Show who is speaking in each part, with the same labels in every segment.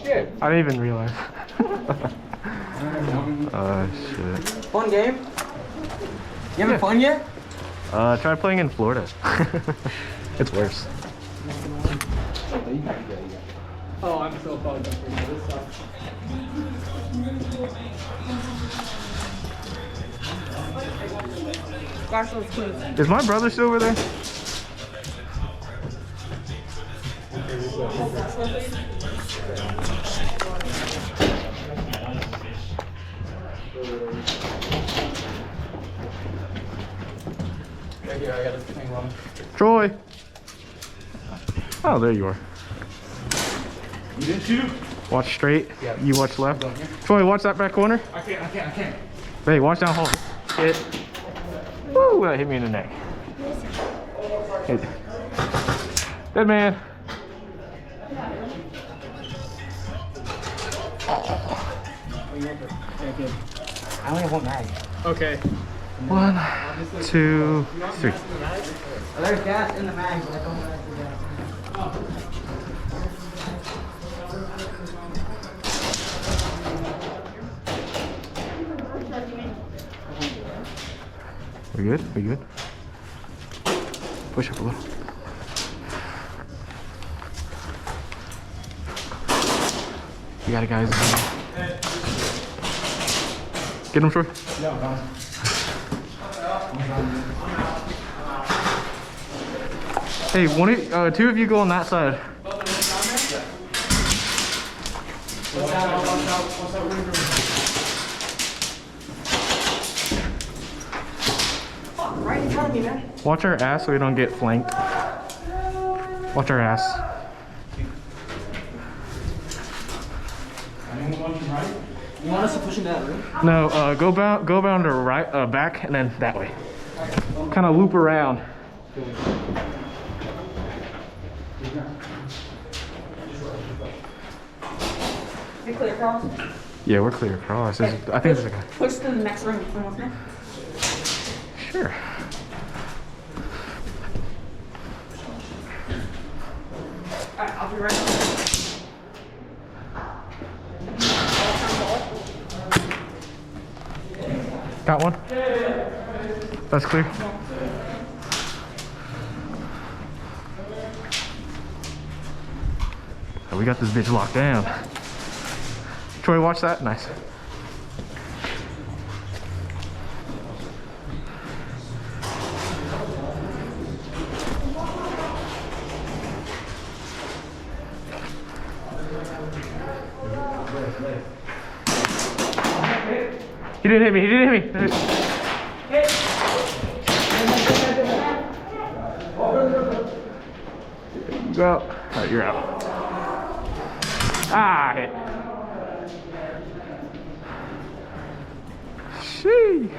Speaker 1: Shit.
Speaker 2: I didn't even realize. Shit.
Speaker 3: Fun game? You having fun yet?
Speaker 2: Try playing in Florida. It's worse.
Speaker 1: Oh, I'm so fucked up for you. This sucks.
Speaker 4: Wash those clothes.
Speaker 2: Is my brother still over there?
Speaker 1: Right here, I got this thing on.
Speaker 2: Troy! Oh, there you are.
Speaker 1: You did too?
Speaker 2: Watch straight.
Speaker 1: Yeah.
Speaker 2: You watch left. Troy, watch that back corner.
Speaker 1: I can't.
Speaker 2: Hey, watch down hole. Hit. Woo! That hit me in the neck. Hit. Dead man.
Speaker 3: I only have one mag.
Speaker 1: Okay.
Speaker 2: 1, 2, 3.
Speaker 3: There's gas in the mag, but I don't have the gas.
Speaker 2: We good? We good? Push up a little. You got it, guys. Get him, Troy. Hey, two of you go on that side.
Speaker 3: Right in front of me, man.
Speaker 2: Watch our ass so we don't get flanked. Watch our ass.
Speaker 3: You want us to push him that way?
Speaker 2: No, go bound to right, back, and then that way. Kind of loop around.
Speaker 4: You clear across?
Speaker 2: Yeah, we're clear across. I think there's a guy.
Speaker 4: Push to the next room. Come with me.
Speaker 2: Sure.
Speaker 4: Alright, I'll be right back.
Speaker 2: Got one? That's clear. Oh, we got this bitch locked down. Troy, watch that. Nice. He didn't hit me. He didn't hit me. Go out. Oh, you're out. Ah, hit. Shee.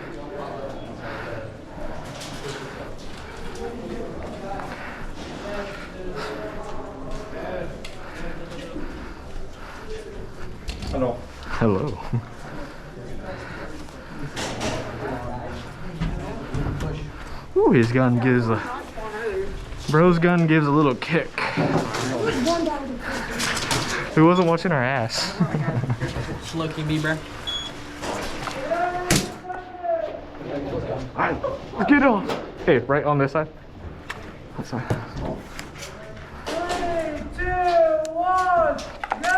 Speaker 1: Hello.
Speaker 2: Hello. Ooh, his gun gives a... Bro's gun gives a little kick. Who wasn't watching our ass?
Speaker 3: Slucky me, bro.
Speaker 2: Alright, let's get on. Hey, right on this side. That side.
Speaker 1: 3, 2, 1, go!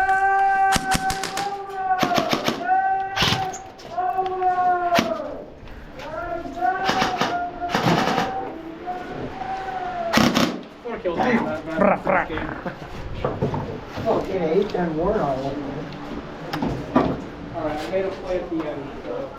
Speaker 3: Okay, 8-10 word on it.
Speaker 1: Alright, I made a play at the end, so.